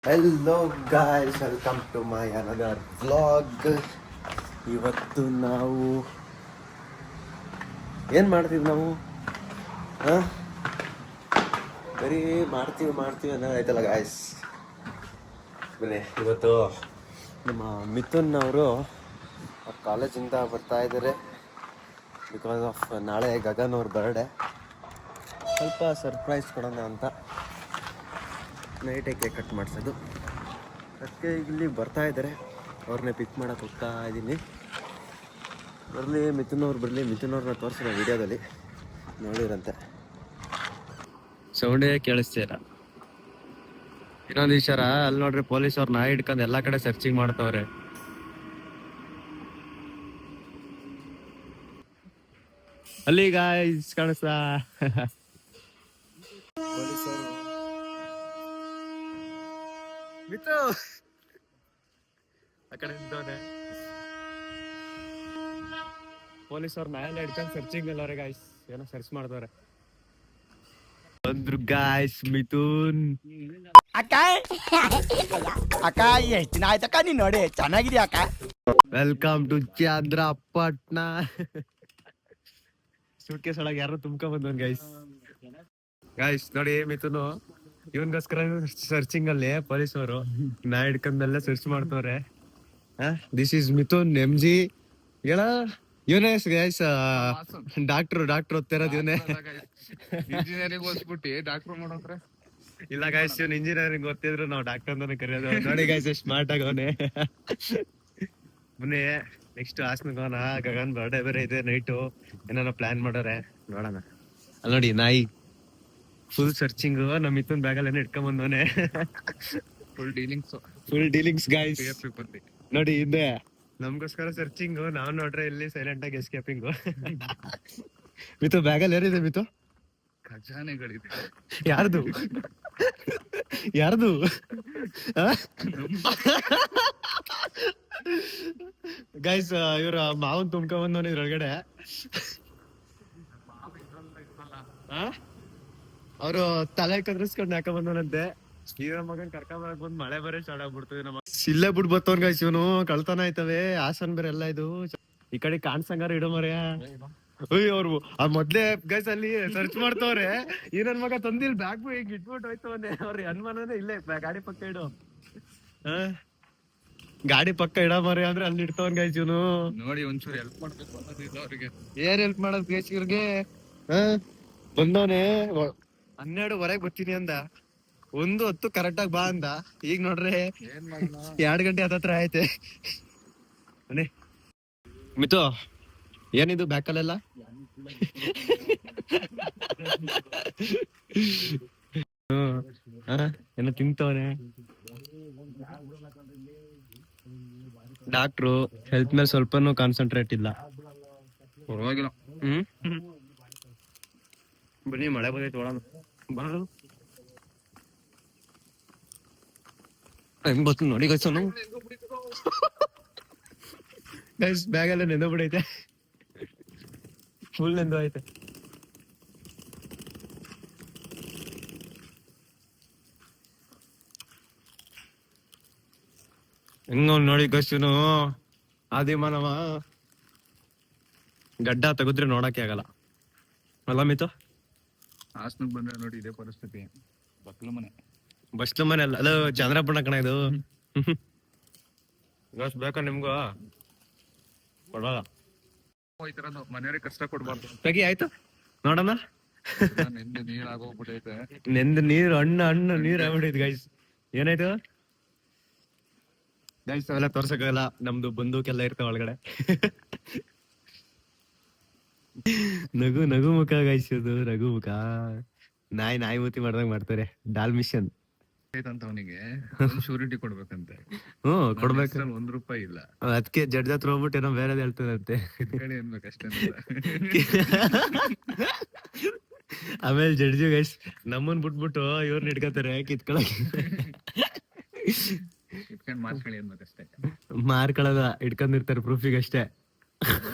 Hello guys, welcome to my another vlog. ಇವತ್ತು ನಾವು ಏನು ಮಾಡ್ತೀವಿ ನಾವು ಬರೀ ಮಾಡ್ತೀವಿ ಅನ್ನೋದಾಯ್ತಲ್ಲ ಗಾಯ್ಸ್. ಬನ್ನಿ, ಇವತ್ತು ನಮ್ಮ ಮಿಥುನ್ ಅವರು ಕಾಲೇಜಿಂದ ಬರ್ತಾ ಇದ್ದಾರೆ. ಬಿಕಾಸ್ ಆಫ್ ನಾಳೆ ಗಗನ್ ಅವ್ರ ಬರ್ಡೇ. ಸ್ವಲ್ಪ ಸರ್ಪ್ರೈಸ್ ಕೊಡೋಣ ಅಂತ ನೈಟೇ ಕೇಕ್ ಕಟ್ ಮಾಡಿಸೋದು. ಅದಕ್ಕೆ ಇಲ್ಲಿ ಬರ್ತಾ ಇದ್ದಾರೆ. ಅವ್ರನ್ನೇ ಪಿಕ್ ಮಾಡೋಕೆ ಹೋಗ್ತಾ ಇದ್ದೀನಿ. ಮಿಥುನ್ ಅವ್ರನ್ನ ತೋರಿಸಿದ ವಿಡಿಯೋದಲ್ಲಿ ನೋಡಿರಂತೆ. ಸೌಂಡೇ ಕೇಳಿಸ್ತೀರ. ಇನ್ನೊಂದು ವಿಚಾರ, ಅಲ್ಲಿ ನೋಡ್ರಿ ಪೊಲೀಸ್ ಅವ್ರ ನಾಯಿ ಹಿಡ್ಕೊಂಡು ಎಲ್ಲ ಕಡೆ ಸರ್ಚಿಂಗ್ ಮಾಡ್ತವ್ರೆ. ಅಲ್ಲಿ ಗಾಯ್ಸ್ ಕಾಣಿಸ್ತಾ ಪೊಲೀಸರು. ಮಿಥು ಆ ಕಡೆ ನಿಂತವ್ರೆ. ಪೊಲೀಸ್ ಅವ್ರ ನಾಯೆಲ್ಲ ಹಿಡ್ಕೊಂಡು ಸರ್ಚಿಂಗ್ ಅಲ್ಲವ್ರೆ ಗಾಯ್ಸ್. ಏನೋ ಸರ್ಚ್ ಮಾಡ್ತವ್ರೆ. ಬಂದ್ರು ಗಾಯ್ಸ್ ಮಿಥುನ್. ಅಕ್ಕ ಅಕ್ಕ ಎಷ್ಟು ದಿನ ಆಯ್ತಕ್ಕ ನೀನ್ ನೋಡಿ, ಚೆನ್ನಾಗಿದ್ಯಾ ಅಕ್ಕ? Welcome to Chandrapatna. Suitcase ಒಳಗೆ ಯಾರು ತುಂಬ್ಕೊಂಡ್ ಬಂದವನ್ ಗಾಯ್ಸ್ ನೋಡಿ ಮಿಥುನು. ಇವನ್ಗೋಸ್ಕರ ಸರ್ಚಿಂಗ್ ಅಲ್ಲಿ ಪೊಲೀಸ್ ಅವರು ನಾ ಹಿಡ್ಕೊಂಡೆಲ್ಲ ಸರ್ಚ್ ಮಾಡ್ತವ್ರೆ. This is Mithun MG. ಹೇಳ ಇವನೇ ಗೈಸ್, ಡಾಕ್ಟರ್ ಓದ್ತಿರೋದು ಇವನೇ. ಇಂಜಿನಿಯರಿಂಗ್ ಓದ್ಬಿಟ್ಟು ಡಾಕ್ಟರ್ ಮಾಡೋದ್ರೆ ಇಲ್ಲ ಗಾಯ್ಸ್, ಇವ್ನು ಇಂಜಿನಿಯರಿಂಗ್ ಓದ್ತಿದ್ರು ನಾವು ಡಾಕ್ಟರ್ ಅಂತಾನೆ ಕರೆಯೋದು. ನೋಡಿ ಗಾಯ್ಸ್ ಎಷ್ಟು ಸ್ಮಾರ್ಟ್ ಆಗವನೆ. ಬನ್ನಿ ನೆಕ್ಸ್ಟ್ ಹಾಸ್ಟೆಲ್ಗೆ ಹೋಗೋಣ. ಗಗನ್ ಬರ್ಡೇ ಬೇರೆ ಇದೆ. ನೈಟು ಏನಾರ ಪ್ಲಾನ್ ಮಾಡೋರೆ, ನೋಡೋಣ. ಅಲ್ಲಿ ನೋಡಿ ನಾಯಿ ಫುಲ್ ಸರ್ಚಿಂಗ್. ನಮ್ಮ ಮಿಥುನ್ ಬ್ಯಾಗಲ್ಲಿ ಏನೋ ಇಟ್ಕೊಂಡ್ ಬಂದವನೆ. Full dealings guys. ನೋಡಿ ಹಿಂದೆ ನಮ್ಗೋಸ್ಕರ ಸರ್ಚಿಂಗ್. ನಾವ್ ನೋಡ್ರೆ ಇಲ್ಲಿ ಸೈಲೆಂಟ್ ಆಗಿ ಎಸ್ಕೇಪಿಂಗ್. ಮಿಥು ಬ್ಯಾಗಲ್ಲಿ ಏನಿದೆ ಮಿಥು? ಖಜಾನೆಗಳಿದೆ. ಯಾರ್ದು ಗೈಸ್? ಇವ್ರ ಮಾವನ್ ತುಂಬ್ಕೊಂಡ್ ಬಂದವನ ಇದ್ರೊಳಗಡೆ. ಅವರು ತಲೆ ಕದ್ರಿಸ್ಕೊಂಡು ಹಾಕ ಬಂದವನಂತೆ. ಇವ್ರ ಮಗನ್ ಕರ್ಕೊಂಡ್ ಬಂದ್ ಮಳೆ ಬರೇ ಸ್ಟಾರ್ಟ್ ಆಗ್ಬಿಡ್ತದೆ. ನಮ್ಮ ಇಲ್ಲೇ ಬಿಡ್ ಬತ್ತವನ್ ಗೈಸ್. ಇವನು ಕಳ್ತನ ಆಯ್ತವೆ. ಹಾಸನ್ ಬೇರೆ ಎಲ್ಲ ಇದು. ಈ ಕಡೆ ಕಾಣ್ಸಂಗಾರ ಇಡೋ ಮರ್ಯ. ಅವ್ರು ಮೊದ್ಲೇ ಗೈಸ್ ಅಲ್ಲಿ ಸರ್ಚ್ ಮಾಡ್ತವ್ರೆ. ಈ ನನ್ ಮಗ ತಂದಿಲ್ ಬ್ಯಾಗ್ ಈಗ ಇಟ್ಬಿಟ್ಟು ಹೋಯ್ತವನೆ. ಅವ್ರಿ ಅನುಮಾನನೇ ಇಲ್ಲೇ ಗಾಡಿ ಪಕ್ಕ ಇಡು. ಗಾಡಿ ಪಕ್ಕ ಇಡ ಮರ್ಯ ಅಂದ್ರೆ ಅಲ್ಲಿ ಇಡ್ತವನ್ ಗೈಸ್ ಇವನು. ನೋಡಿ ಒಂಚೂರು ಹೆಲ್ಪ್ ಮಾಡ್ಬೇಕು ಅನ್ನೋದಿಲ್ಲ ಅವ್ರಿಗೆ. ಏನ್ ಹೆಲ್ಪ್ ಮಾಡೋದ್ ಗೈಸ್ ಇವ್ರಿಗೆ? ಬಂದವನೇ 12:15 ಬರ್ತೀನಿ ಅಂದ. 1:10 ಕರೆಕ್ಟ್ ಆಗಿ ಬಾ ಅಂದ. ಈಗ ನೋಡ್ರೆ 2 ಗಂಟೆ ಹತ್ತತ್ರ ಆಯ್ತೆ. ಮಿಥು ಏನಿದು ಬ್ಯಾಕಲ್ಲೆಲ್ಲ? ಏನೋ ತಿಂತವನೆ. ಡಾಕ್ಟ್ರು ಹೆಲ್ತ್ ಮೇಲೆ ಸ್ವಲ್ಪನೂ ಕಾನ್ಸಂಟ್ರೇಟ್ ಇಲ್ಲ. ಪರವಾಗಿಲ್ಲ. ಬನ್ನಿ ಮಳೆ ಬಂದೈತೆ ಒಳಗ. ಬರೋದು ಹೆಂಗ್ ಬತ್ತು ನೋಡಿ ಗೈಸ್. ಗೈಸ್ ಬ್ಯಾಗೆಲ್ಲ ನೆಂದು ಬಿಡೈತೆ. ಫುಲ್ ನೆಂದು ಐತೆ. ಹೆಂಗ ನೋಡಿ ಗೈಸ್. ಆದಿಮಾನವ ಗಡ್ಡ ತೆಗೆದ್ರೆ ನೋಡಕ್ಕೆ ಆಗಲ್ಲ ಅಲ್ಲ ಮಿತು? ಹಾಸನಕ್ಕೆ ಬಂದ್ರೆ ನೋಡಿ ಇದೇ ಪರಿಸ್ಥಿತಿ. ಬಸ್ಲು ಮನೆ ಅಲ್ಲ ಅದು, ಚಂದ್ರಪಟ್ಟಣ ಕಣ ಇದು. ಗಸ್ ಬೇಕಾ ನಿಮ್ಗೂ? ಕೊಡಲ್ಲ. ಮನೆಯವ್ರಿಗೆ ಕಷ್ಟ ಕೊಡ್ಬಾರ್ದು. ತೆಗಿ ಆಯ್ತು ನೋಡೋಣ. ನೆಂದು ನೀರ್ ಆಗೋಗ್ಬಿಟ್ಟೈತೆ. ನೆಂದು ನೀರು ಹಣ್ಣು ನೀರ್ ಆಗ್ಬಿಟ್ಟೈತೆ ಗೈಸ್. ಏನಾಯ್ತು ಗೈಸ್? ಅವೆಲ್ಲ ತೋರ್ಸಕ್ಕಾಗಲ್ಲ, ನಮ್ದು ಬಂದೂಕೆಲ್ಲ ಇರ್ತಾವ ಒಳಗಡೆ. ನಗು ಮುಖ ಗೈಸ್ ಇದು. ನಗು ಮುಖ. ನಾಯಿ ಮೂತಿ ಮಾಡ್ದಂಗ್ ಮಾಡ್ತಾರೆ. ಡಾಲ್ಮಿಷನ್ ಅಂತ ಅವನಿಗೆ ಶೂರಿಟಿ ಕೊಡ್ಬೇಕಂತೆ. ಕೊಡ್ಬೇಕು. ₹1 ಇಲ್ಲ. ಅದಕ್ಕೆ ಜಡ್ಜ್ ಹತ್ರ ಹೋಗ್ಬಿಟ್ಟು ಏನೋ ಬೇರೆದ್ ಹೇಳ್ತದಂತೆ. ಕಡೆ ಅನ್ಬೇಕಷ್ಟೇ. ಆಮೇಲೆ ಜಡ್ಜು ಗೈಸ್ ನಮ್ಮನ್ ಬಿಟ್ಬಿಟ್ಟು ಇವ್ರನ್ನ ಹಿಡ್ಕತಾರೆ ಕಿತ್ಕೊಳಕ್. ಮಾರ್ಕೊಳ್ಳಿ ಅನ್ಬೇಕಷ್ಟೇ. ಮಾರ್ಕೊಳ್ಳೋದ ಇಟ್ಕೊಂಡಿರ್ತಾರೆ ಪ್ರೂಫಿಗೆ ಅಷ್ಟೇ.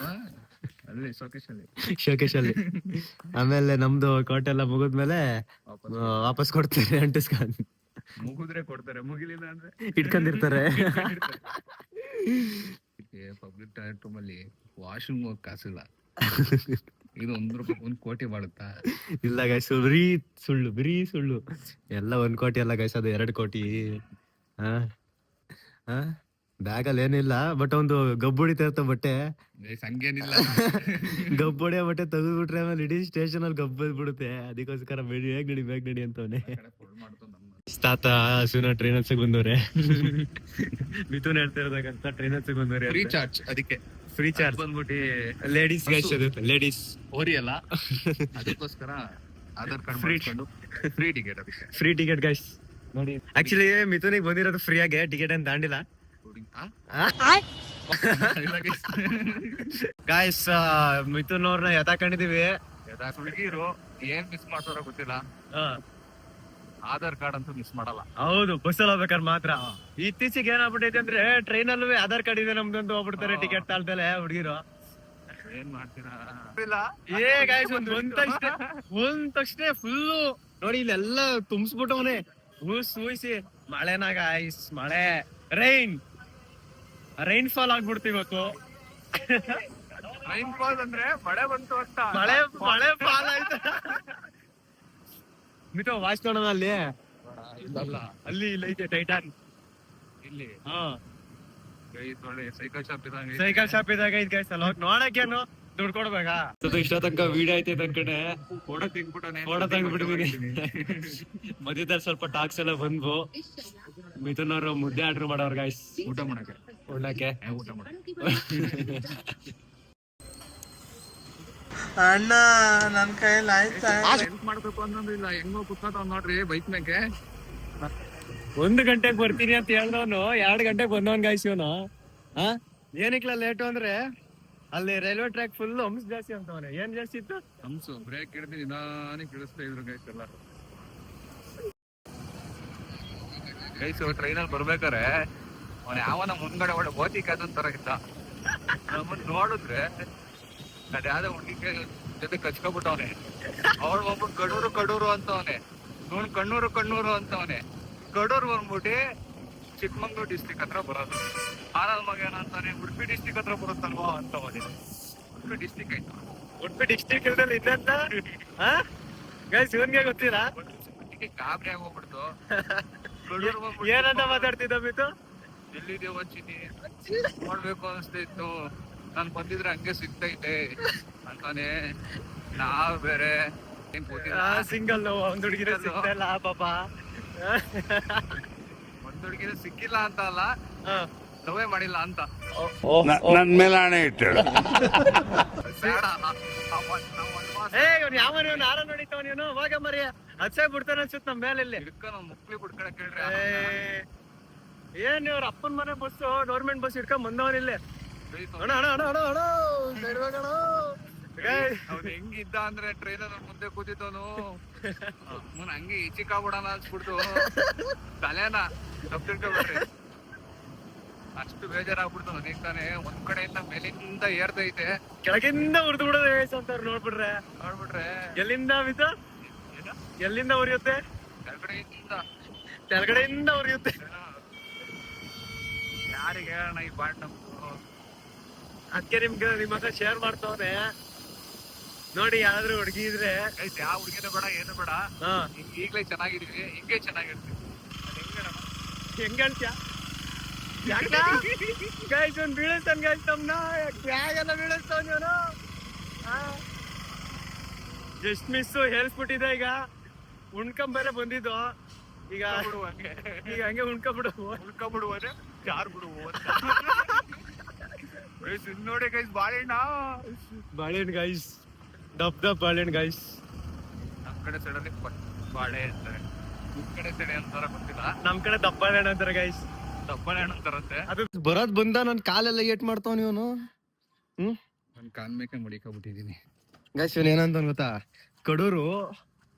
ಅಲ್ಲಿ ಶೋಕೇಶ್ ಅಲ್ಲಿ. ಆಮೇಲೆ ನಮ್ದು ಕೋಟೆ ಎಲ್ಲ ಮುಗಿದ್ಮೇಲೆ ವಾಪಸ್ ಕೊಡ್ತಾರೆ ಅಂಟಿಸ್ಕೊಂಡ್. ಮುಗಿದ್ರೆ ಕೊಡ್ತಾರೆ, ಮುಗಿಲಿಲ್ಲ ಅಂದ್ರೆ ಇಟ್ಕೊಂಡಿರ್ತಾರೆ. ಪಬ್ಲಿಕ್ ಟಾಯ್ಲೆಟ್ ರೂಮ್ ಅಲ್ಲಿ ವಾಶ್ರೂಮ್ ಹೋಗ್ ಕಾಸಿಲ್ಲ. ಇದು ₹1 1 ಕೋಟಿ ಬಾಳುತ್ತಾ? ಇಲ್ಲ ಗೈಸ್, ಬರೀ ಸುಳ್ಳು ಎಲ್ಲ 1 ಕೋಟಿ ಅಲ್ಲ ಗೈಸ್, ಅದು 2 ಕೋಟಿ. ಬ್ಯಾಗಲ್ಲಿ ಏನಿಲ್ಲ, ಬಟ್ ಒಂದು ಗಬ್ಬು ಹೊಡಿತಾ ಇರ್ತ ಬಟ್ಟೆ. ಹಂಗೇನಿಲ್ಲ. ಗಬ್ಬು ಹೊಡಿಯೋ ಬಟ್ಟೆ ತೆಗೆದ್ಬಿಟ್ರೆ ಆಮೇಲೆ ಇಡೀ ಸ್ಟೇಷನ್ ಅಲ್ಲಿ ಗಬ್ಬು ಬಿಡುತ್ತೆ. ಅದಕ್ಕೋಸ್ಕರ ಬೇಗ ನಡಿ ಅಂತವನೆ. ತಾತ ಹಸುನ ಟ್ರೈನ್ ಹಚ್ಚಕ್ ಬಂದವ್ರೆ. ಮಿಥುನ್ ಹೇಳ್ತಾ ಇರೋದಾಗಂತ ಟ್ರೈನ್ ಹಚ್ಚಕ್ ಬಂದವ್ರೆ. ಫ್ರೀ ಚಾರ್ಜ್, ಅದಕ್ಕೆ ಫ್ರೀ ಚಾರ್ಜ್ ಬಂದ್ಬಿಟ್ಟು ಲೇಡೀಸ್ ಗೈಸ್, ಅದು ಲೇಡೀಸ್ ಓರಿ ಅಲ್ಲ, ಅದಕ್ಕೋಸ್ಕರ ಆಧಾರ್ ಕಾರ್ಡ್ ಮಾಡಿಸ್ಕೊಂಡು ಫ್ರೀ ಟಿಕೆಟ್. ಅದಕ್ಕೆ ಫ್ರೀ ಟಿಕೆಟ್ ಗೈಸ್. ನೋಡಿ ಆಕ್ಚುಲಿ ಮಿಥುನಿಗೆ ಬಂದಿರೋದು ಫ್ರೀ ಆಗಿ ಟಿಕೆಟ್ ಅಂತ ತಾಂಡಿಲ್ಲ ಗಾಯ್ಸ್. ಮಿಥುನ್ ಅವ್ರನ್ನ ಎತ್ತಾಕೊಂಡಿದೀವಿ. ಹುಡುಗಿರು ಏನ್ ಮಿಸ್ ಮಾಡ್ತಾರೋ ಗೊತ್ತಿಲ್ಲ, ಆಧಾರ್ ಕಾರ್ಡ್ ಅಂತೂ ಮಿಸ್ ಮಾಡಲ್ಲ. ಹೌದು, ಬಸ್ಸಲ್ಲಿ ಹೋಗ್ಬೇಕಾದ್ರೆ ಮಾತ್ರ. ಇತ್ತೀಚೆಗೆ ಏನಾಗ್ಬಿಟ್ಟೈತೆ ಅಂದ್ರೆ ಟ್ರೈನ್ ಅಲ್ಲೂ ಆಧಾರ್ ಕಾರ್ಡ್ ಇದೆ ನಮ್ದು ಹೋಗ್ಬಿಡ್ತಾರೆ ಟಿಕೆಟ್ ತಾಳ್ದಲೆ ಹುಡುಗಿರು. ಏನ್ ಮಾಡ್ತೀರಾ? ಏ ಗಾಯ್ಸ್, ಒಂದ್ ತಕ್ಷಣ ಫುಲ್ಲು ನೋಡಿ ಇಲ್ಲೆಲ್ಲ ತುಂಬಿಸ್ಬಿಟ್ಟವನೆ ಊಹಿಸಿ. ಮಳೆನಾ ಗಾಯ್ಸ್, ಮಳೆ, ರೈನ್ ಫಾಲ್ ಆಗ್ಬಿಡ್ತು ಇವತ್ತು. ರೈನ್ ಫಾಲ್ ಅಂದ್ರೆ ಮಳೆ ಬಂತು ಅಂತ. ಮಳೆ ಫಾಲ್ ಆಯ್ತು. ಮಿಥೋ ವಾಚ್ ನೋಡೋಣ ಅಲ್ಲಿ. ಅಲ್ಲಿ ಇಲ್ಲ ಐತೆ ಟೈಟಾನ್ ಇಲ್ಲಿ. ಹಾ, ಸೈಕಲ್ ಶಾಪ್ ಇದ್ದಂಗೆ. ಸೈಕಲ್ ಶಾಪ್ ಇದ್ದಾಗ ಐತ್ ಗೈಸ್. ಅಲ್ಲಿ ಹೋಗಿ ನೋಡಕ್ಕೇನು ದುಡ್ಡು ಕೊಡ್ಬೇಕಾ? ಇಷ್ಟ ತನಕ ವಿಡಿಯೋ ಐತೆ ಅನ್ಕಡೆ ಫೋಟೋ ತೆಗ್ಬಿಟ್ಟು ಫೋಟೋ ತೆಗ್ದ್ಬಿಟ್ಟಿದೀನಿ. ಮಧ್ಯದಲ್ಲಿ ಸ್ವಲ್ಪ ಟಾಕ್ಸ್ ಎಲ್ಲ ಬಂದ್ವು. ಮಿಥುನ್ ಅವರು ಮುದ್ದೆ ಆರ್ಡರ್ ಮಾಡೋರು ಗೈಸ್, ಊಟ ಮಾಡಕ್ಕೆ. ಊಟ ಮಾಡ. ಅಣ್ಣ ನನ್ ಕೈಯಲ್ಲಿ ಆಯ್ತಾ? ಹೆಲ್ಪ್ ಮಾಡ್ಬೇಕು ಅನ್ನೋದಿಲ್ಲ, ಹೆಂಗೋ ಕುತ್ಕೋತಾವ್ ನೋಡ್ರಿ ಬೈಕ್ ಮೇಲೆ. 1 ಗಂಟೆಗೆ ಬರ್ತೀನಿ ಅಂತ ಹೇಳ್ದವನು 2 ಗಂಟೆಗೆ ಬಂದವನ್ ಗಾಯ್ಸ್ ಇವನು. ಏನಕ್ಲ ಲೇಟು ಅಂದ್ರೆ ಅಲ್ಲಿ ರೈಲ್ವೆ ಟ್ರ್ಯಾಕ್ ಫುಲ್ ಹಂಸ್ ಜಾಸ್ತಿ ಅಂತವನೆ. ಏನ್ ಜಾಸ್ತಿ ಇತ್ತು? ಹಂಸು ಬ್ರೇಕ್ ಹಿಡಿದು ನಿಧಾನಕ್ಕೆ ಇಳಿಸ್ತಾ ಇದ್ರು ಗೈಸ್ ಎಲ್ಲ. ಗೈಸ್ ಟ್ರೈನಲ್ಲಿ ಬರ್ಬೇಕಾರೆ ಅವನ ಯಾವನ ಮುಂದ್ಗಡೆ ಒಳ್ಳೆ ಗೋತಿ ಕಾದಂತ ತರ ಇದ್ದ. ನಮ್ಮನ್ನ ನೋಡಿದ್ರೆ ಅದ್ಯಾವ್ದೋ ಹುಡುಗಿ ಜೊತೆ ಕಚ್ಕೊಬಿಟ್ಟವನೆ. ಅವಳು ಒಬ್ಬ ಕಡೂರು ಅಂತವನೆ, ನೋಡ್ ಕಣ್ಣೂರು ಅಂತವನೆ. ಕಡೂರು ಬಂದ್ಬಿಟ್ಟು ಚಿಕ್ಕಮಂಗ್ಳೂರು ಡಿಸ್ಟಿಕ್ ಹತ್ರ ಬರೋದು. ಆನಲ್ ಮಗ ಏನಂತಾನೆ, ಉಡುಪಿ ಡಿಸ್ಟಿಕ್ ಹತ್ರ ಬರುತ್ತಲ್ವಾ ಅಂತವನೆ. ಉಡುಪಿ ಡಿಸ್ಟಿಕ್ ಆಯ್ತು. ಉಡುಪಿ ಡಿಸ್ಟ್ರಿಕ್ಟ್ ಇದ್ದಲ್ಲಿ ಇದ್ದಂತ ಗೈಸ್ ಇವನ್ಗೆ ಗೊತ್ತಿಲ್ಲ. ಗಾಬರಿ ಆಗೋಗ್ಬಿಡ್ತು. ಏನಂತ ಮಾತಾಡ್ತಿದ್ದ ಮಿತು? ಎಲ್ಲಿದೆ ವಚ್ಚಿನಿ ನೋಡ್ಬೇಕು ಅನಿಸ್ತಾ ಇತ್ತು, ನಾನ್ ಬಂದಿದ್ರೆ ಹಂಗೆ ಸಿಗ್ತೈತೆ ಅಂತಾನೆ. ನಾವ್ ಬೇರೆ ಸಿಂಗಲ್ ಒಂದ್ ಹುಡುಗಿರ ಸಿಗ್ತಲ್ಲ ಪಾಪ. ಒಂದ್ ಹುಡುಗಿನ ಸಿಕ್ಕಿಲ್ಲ ಅಂತ ಅಲ್ಲ, ಲವೇ ಮಾಡಿಲ್ಲ ಅಂತ. ನನ್ ಮೇಲೆ ಹಣೆ ಇಟ್ಟಳು. ಯಾವನು ಆರ ನೋಡಿತ್ತವ ನೀನು ಹೋಗ ಮರಿ ಹಚ್ಚೇ ಬಿಡ್ತಾನೆ ಅನ್ಸುತ್ತ ನಮ್ ಮೇಲೆ. ಇಲ್ಲಿ ಹಿಡ್ಕೊಂಡು ಮುಕ್ಳಿ ಬಿಡ್ಕಡೆ ಕೇಳ್ರಿ. ಏನ್ ಇವ್ರ ಅಪ್ಪನ ಮನೆ ಬಸ್, ಗೌರ್ಮೆಂಟ್ ಬಸ್ ಹಿಡ್ಕೊಂಡ್ ಬಂದವನಿಲ್ಲೇ. ಅವ್ನು ಹೆಂಗಿದ್ದ ಅಂದ್ರೆ ಟ್ರೈನ್ ಮುಂದೆ ಕೂತಿದ್ದವನು ಹಂಗೆ ಈಚಿಕಾಗ್ಬಿಡೋಣ ಅನ್ಸ್ಬಿಡ್ತು. ತಲೆನ ತಪ್ಪಿಡ್ಕೊಬೇಡ್ರಿ, ಅಷ್ಟು ಬೇಜಾರಾಗ್ಬಿಡ್ತು ನನಗೆ ತಾನೆ. ಒಂದ್ ಕಡೆಯಿಂದ ಮೇಲಿಂದ ಏರ್ತೈತೆ, ಕೆಳಗಿಂದ ಉರ್ದು ಬಿಡೋದು ಅಂತ ನೋಡ್ಬಿಟ್ರೆ ಎಲ್ಲಿಂದ ಮಿತು? ಎಲ್ಲಿಂದ ಉರಿಯುತ್ತೆ? ಕೆಳಗಡೆಯಿಂದ ಉರಿಯುತ್ತೆ. ಯಾರಿಗೆ ಹೇಳೋಣ ಈ ಬಾಂಡ್ ನಮ್ದು? ಅದಕ್ಕೆ ನಿಮ್ಮ ಹತ್ರ ಶೇರ್ ಮಾಡ್ತವನೆ ನೋಡಿ. ಯಾರಾದ್ರೂ ಹುಡುಗಿ ಇದ್ರೆ ಯಾವ ಹುಡುಗಿನೂ ಬೇಡ, ಏನು ಬೇಡ, ಈಗ್ಲೇ ಚೆನ್ನಾಗಿದೀವಿ, ಹಿಂಗೆ ಚೆನ್ನಾಗಿರ್ತೀವಿ. ಹೆಂಗ ಹೇಳ್ತೀಯ? ಗೈಸ್ ಒಂದ್ ಬೀಳಿಸ್ತಾನ ಗೈಸ್ ತಮ್ಮನ, ಬ್ಯಾಗೆಲ್ಲ ಬೀಳಿಸ್ತಾವ ನೀನು. ಜಸ್ಟ್ ಮಿಸ್ ಹೇಳ್ಸ್ಬಿಟ್ಟಿದೆ. ಈಗ ಉಣ್ಕೊಂಬೇರೆ ಬಂದಿದ್ದು. ಈಗ ಹಂಗೆ ಉಣ್ಕೊಬಿಡುವ ಯಾರು ಬಿಡುವ ನೋಡಿ ಗೈಸ್. ಬಾಳೆಹಣ್ಣು ಗೈಸ್, ದಪ್ ಬಾಳೆಹಣ್ಣು ಗೈಸ್. ನಮ್ ಕಡೆ ಸಡನ್ಲಿ ಬಾಳೆ ಅಂತಾರೆ, ನಿಮ್ ಕಡೆ ಸೆಡೆ ಅಂತಾರ ಗೊತ್ತಿಲ್ಲ. ನಮ್ ಕಡೆ ದಪ್ಪ ಬಾಳೆಹಣ್ಣು ಅಂತಾರೆ ಗೈಸ್. ದಪ್ಪ ಬಾಳೆಹಣ್ಣು ಅಂತಾರಂತೆ. ಅದು ಬರೋದ್ ಬಂದ ನನ್ ಕಾಲೆಲ್ಲ ಏಟ್ ಮಾಡ್ತಾವ ನೀವನು. ನನ್ ಕಾಲ್ ಮೇಕೆ ಮಡಿಕೊಂಡ್ಬಿಟ್ಟಿದೀನಿ ಗೈಸ್. ಇವನ್ ಏನಂತ ಗೊತ್ತಾ? ಕಡೂರು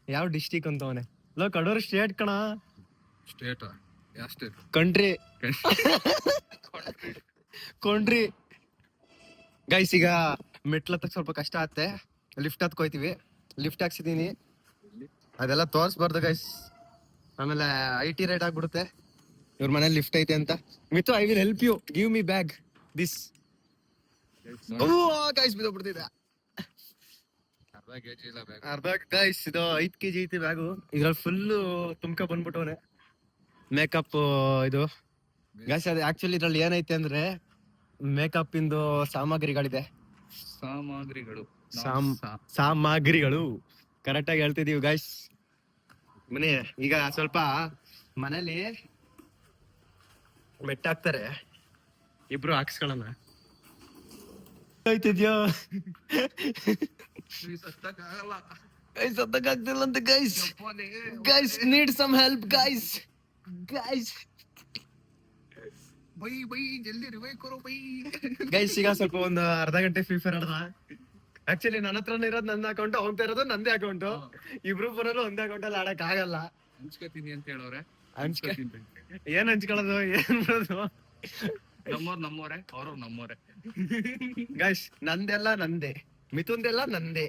ಯಾವ ಡಿಸ್ಟಿಕ್ ಅಂತವನೆ. ಲೋ ಕಡೂರು ಸ್ಟೇಟ್ ಕಣ. ಸ್ಟೇಟ್? ಯಾವ ಸ್ಟೇಟ್? ಕಂಟ್ರಿ. ಕೊಂಡ್ರಿ ಗೈಸ್. ಈಗ ಮೆಟ್ಲತ್ತಕ್ ಸ್ವಲ್ಪ ಕಷ್ಟ ಆಗುತ್ತೆ. ಲಿಫ್ಟ್ ಹತ್ಕೋಯ್ತೀವಿ. ಲಿಫ್ಟ್ ಹಾಕ್ಸಿದೀನಿ, ಅದೆಲ್ಲ ತೋರ್ಸ್ಬಾರ್ದು ಗೈಸ್. ಆಮೇಲೆ IT ರೈಡ್ ಆಗ್ಬಿಡುತ್ತೆ. ಇವ್ರ ಮನೇಲಿ ಲಿಫ್ಟ್ ಐತೆ ಅಂತ. Mithu I will help you, give me bag this. Guys ಬಿದ್ದೋಗ್ಬಿಡ್ತಿದ್ದೆ. ಅರ್ಧ kg ಇಲ್ಲ ಬೇಕು. ಅರ್ಧ ಗೈಸ್ ಇದು 5 kg ಐತಿ ಬ್ಯಾಗು. ಇದ್ರಲ್ಲಿ ಫುಲ್ಲು ತುಂಬ್ಕ ಬಂದ್ಬಿಟ್ಟವನೆ ಮೇಕಪ್ ಇದು. ಗೈಸ್ ಅದು ಆಕ್ಚುಲಿ ಇದ್ರಲ್ಲಿ ಏನೈತೆ ಅಂದ್ರೆ ಮೇಕಪ್ ಇಂದು ಸಾಮಗ್ರಿಗಳಿದೆ. ಸಾಮಗ್ರಿಗಳು ಕರೆಕ್ಟ್ ಆಗಿ ಹೇಳ್ತಿದೀವಿ ಗೈಸ್. ಮನೆ ಈಗ ಸ್ವಲ್ಪ ಮನೇಲಿ ಮೆಟ್ಟ ಹಾಕ್ತಾರೆ, ಇಬ್ರು ಹಾಕ್ಸ್ಕೊಳ್ಳೋಣ. ಆಯ್ತಿದ್ಯಾ ಗೈಸ್? ಆಗ್ತಿಲ್ಲ ಅಂತ guys. Guys need some help guys. Bye ಜಲ್ದಿ ರಿವೈವ್ ಕೊರೋ ಬೈ. ಗೈಸ್ ಈಗ ಸ್ವಲ್ಪ ಒಂದು ಅರ್ಧ ಗಂಟೆ ಫ್ರೀ ಫೈರ್ ಆಡೋಣ. ಆಕ್ಚುಲಿ ನನ್ನ ಹತ್ರ ಇರೋದು ನನ್ನ ಅಕೌಂಟ್, ಅವನ್ ಇರೋದು ನಂದೇ ಅಕೌಂಟ್. ಇಬ್ರು ಬರೋದು ಒಂದೇ ಅಕೌಂಟ್ ಅಲ್ಲಿ ಆಡಕ್ ಆಗಲ್ಲ. ಹಂಚ್ಕೋತೀನಿ ಅಂತ ಹೇಳೋರೆ. ಏನ್ ಹಂಚ್ಕೊಳ್ಳೋದು, ಏನ್ ಬರೋದು? ನಮ್ಮೋರೆ, ಅವರು ನಮ್ಮೋರೆ. ಗೈಸ್ ನಂದೆಲ್ಲ ನಂದೇ, ಮಿಥುನ್ದೆಲ್ಲ ನಂದೇ.